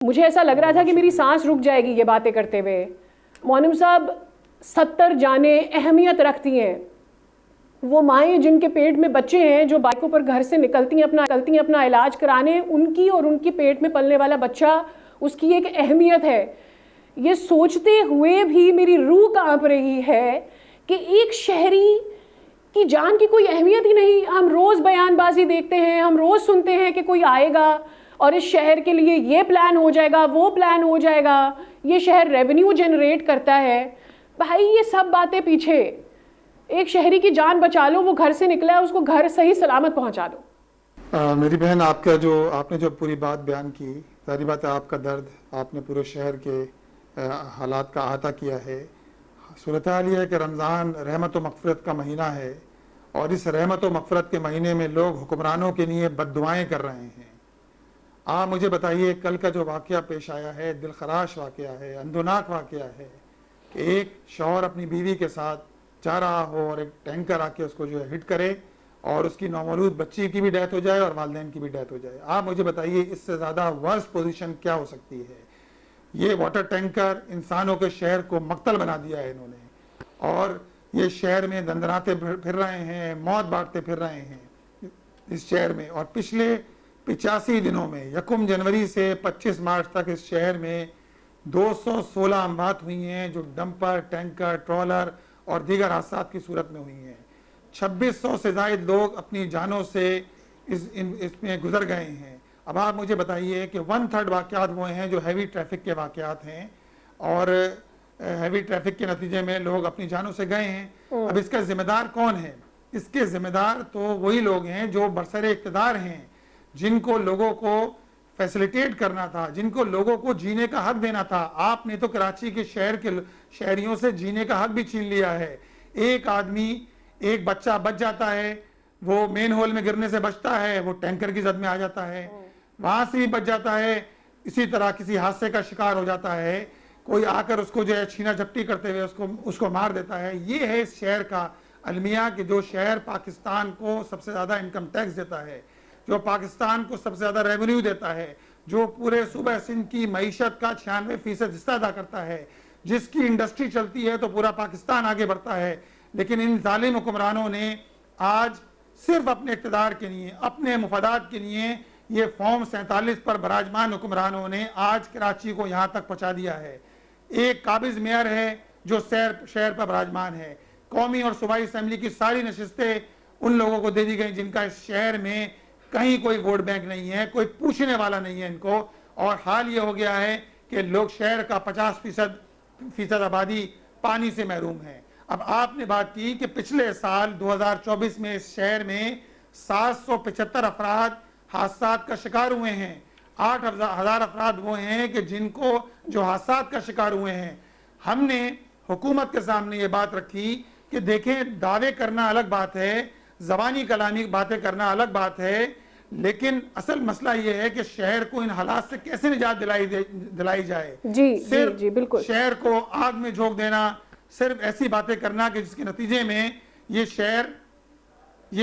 مجھے ایسا لگ رہا تھا کہ میری سانس رک جائے گی یہ باتیں کرتے ہوئے. مونم صاحب 70 جانیں اہمیت رکھتی ہیں. وہ مائیں جن کے پیٹ میں بچے ہیں، جو بائکوں پر گھر سے نکلتی ہیں اپنا علاج کرانے، ان کی اور ان کی پیٹ میں پلنے والا بچہ، اس کی ایک اہمیت ہے. یہ سوچتے ہوئے بھی میری روح کانپ رہی ہے کہ ایک شہری کی جان کی کوئی اہمیت ہی نہیں. ہم روز بیان بازی دیکھتے ہیں، ہم روز سنتے ہیں کہ کوئی آئے گا اور اس شہر کے لیے یہ پلان ہو جائے گا، وہ پلان ہو جائے گا، یہ شہر ریونیو جنریٹ کرتا ہے. بھائی یہ سب باتیں پیچھے، ایک شہری کی جان بچا لو، وہ گھر سے نکلا ہے، اس کو گھر صحیح سلامت پہنچا دو. میری بہن، آپ نے جو پوری بات بیان کی، ظاہری بات ہے آپ کا درد، آپ نے پورے شہر کے حالات کا احاطہ کیا ہے. صورتحال یہ ہے کہ رمضان رحمت و مغفرت کا مہینہ ہے، اور اس رحمت و مغفرت کے مہینے میں لوگ حکمرانوں کے لیے بد دعائیں کر رہے ہیں. آپ مجھے بتائیے، کل کا جو واقعہ پیش آیا ہے، دل خراش واقعہ ہے، اندوناک واقعہ ہے کہ ایک شوہر اپنی بیوی کے ساتھ جا رہا ہو اور ایک ٹینکر آ کے اس کو جو ہے ہٹ کرے اور اس کی نومولود بچی کی بھی ڈیتھ ہو جائے اور والدین کی بھی ڈیتھ ہو جائے. آپ مجھے بتائیے اس سے زیادہ ورسٹ پوزیشن کیا ہو سکتی ہے؟ یہ واٹر ٹینکر انسانوں کے شہر کو مقتل بنا دیا ہے انہوں نے، اور یہ شہر میں دندناتے پھر رہے ہیں، موت بانٹتے پھر رہے ہیں اس شہر میں. اور پچھلے 85 دنوں میں 1 جنوری سے 25 مارچ تک اس شہر میں 216 اموات ہوئی ہیں، جو ڈمپر، ٹینکر، ٹرالر اور دیگر حادثات کی صورت میں ہوئی ہیں. 2600 سے زائد لوگ اپنی جانوں سے اس میں گزر گئے ہیں. اب آپ مجھے بتائیے کہ 1/3 واقعات وہ ہیں جو ہیوی ٹریفک کے واقعات ہیں، اور ہیوی ٹریفک کے نتیجے میں لوگ اپنی جانوں سے گئے ہیں. اب اس کا ذمہ دار کون ہے؟ اس کے ذمہ دار تو وہی لوگ ہیں جو برسر اقتدار ہیں، جن کو لوگوں کو فیسیلیٹیٹ کرنا تھا، جن کو لوگوں کو جینے کا حق دینا تھا. آپ نے تو کراچی کے شہر کے شہریوں سے جینے کا حق بھی چھین لیا ہے. ایک آدمی، ایک بچہ بچ جاتا ہے، وہ مین ہول میں گرنے سے بچتا ہے، وہ ٹینکر کی زد میں آ جاتا ہے، وہاں سے ہی بچ جاتا ہے. اسی طرح کسی حادثے کا شکار ہو جاتا ہے، کوئی آ کر اس کو جو ہے چھینا جھپٹی کرتے ہوئے اس کو مار دیتا ہے. یہ ہے اس شہر کا المیہ کہ جو شہر پاکستان کو سب سے زیادہ انکم ٹیکس دیتا ہے، جو پاکستان کو سب سے زیادہ ریونیو دیتا ہے، جو پورے صوبہ سندھ کی معیشت کا 96% حصہ ادا کرتا ہے، جس کی انڈسٹری چلتی ہے تو پورا پاکستان آگے بڑھتا ہے. لیکن ان ظالم حکمرانوں نے آج صرف اپنے اقتدار کے لیے، اپنے مفادات کے لیے، یہ فارم 47 پر براجمان حکمرانوں نے آج کراچی کو یہاں تک پہنچا دیا ہے. ایک قابض میئر ہے جو شہر پر براجمان ہے. قومی اور صوبائی اسمبلی کی ساری نشستیں ان لوگوں کو دے دی گئیں جن کا اس شہر میں کہیں کوئی ووٹ بینک نہیں ہے، کوئی پوچھنے والا نہیں ہے ان کو. اور حال یہ ہو گیا ہے کہ لوگ شہر کا 50% آبادی پانی سے محروم ہے. اب آپ نے بات کی کہ پچھلے سال 2024 میں اس شہر میں 775 افراد حادثات کا شکار ہوئے ہیں. 8,000 افراد وہ ہیں کہ جن کو جو حادثات کا شکار ہوئے ہیں. ہم نے حکومت کے سامنے یہ بات رکھی کہ دیکھیں، دعوے کرنا الگ بات ہے، زبانی کلامی باتیں کرنا الگ بات ہے، لیکن اصل مسئلہ یہ ہے کہ شہر کو ان حالات سے کیسے نجات دلائی جائے. صرف بالکل شہر کو آگ میں جھونک دینا، صرف ایسی باتیں کرنا کہ جس کے نتیجے میں یہ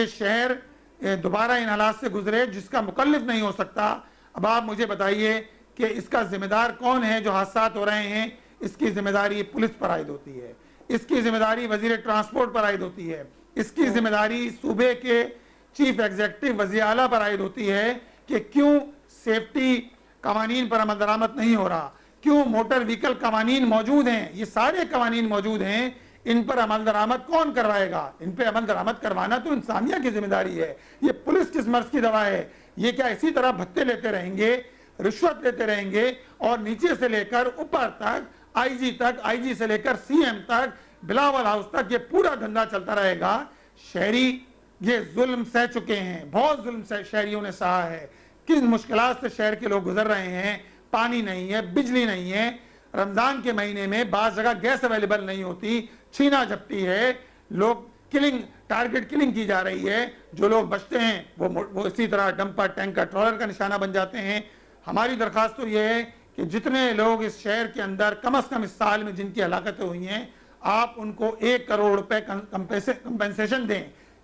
شہر دوبارہ ان حالات سے گزرے جس کا مکلف نہیں ہو سکتا. اب آپ مجھے بتائیے کہ اس کا ذمہ دار کون ہے؟ جو حادثات ہو رہے ہیں اس کی ذمہ داری پولیس پر عائد ہوتی ہے، اس کی ذمہ داری وزیر ٹرانسپورٹ پر عائد ہوتی ہے، اس کی ذمہ داری صوبے کے چیف ایگزیکٹو وزیر اعلیٰ پر عائد ہوتی ہے کہ کیوں سیفٹی قوانین پر عمل درآمد نہیں ہو رہا، کیوں موٹر وہیکل قوانین موجود ہیں، یہ سارے قوانین موجود ہیں، ان پر عمل درآمد کون کروائے گا؟ ان پہ عمل درآمد کروانا تو انسانیہ کی ذمہ داری ہے. یہ پولیس کس مرض کی دوا ہے؟ یہ کیا اسی طرح بھتے لیتے رہیں گے، رشوت لیتے رہیں گے، اور نیچے سے لے کر اوپر تک، آئی جی تک، آئی جی سے لے کر سی ایم تک، بلاول ہاؤس تک یہ پورا دھندا چلتا رہے گا؟ شہری یہ ظلم سہ چکے ہیں، بہت ظلم شہریوں نے سہا ہے. کن مشکلات سے شہر کے لوگ گزر رہے ہیں. پانی نہیں ہے، بجلی نہیں ہے، رمضان کے مہینے میں بعض جگہ گیس اویلیبل نہیں ہوتی، چھینا جھپٹی ہے، لوگ ٹارگٹ کلنگ کی جا رہی ہے. جو لوگ بچتے ہیں وہ اسی طرح ڈمپر، ٹینکر، ٹرالر کا نشانہ بن جاتے ہیں. ہماری درخواست تو یہ ہے کہ جتنے لوگ اس شہر کے اندر کم از کم اس سال میں جن کی ہلاکتیں ہوئی ہیں، آپ ان کو 1 کروڑ روپے کمپنسیشن دیں.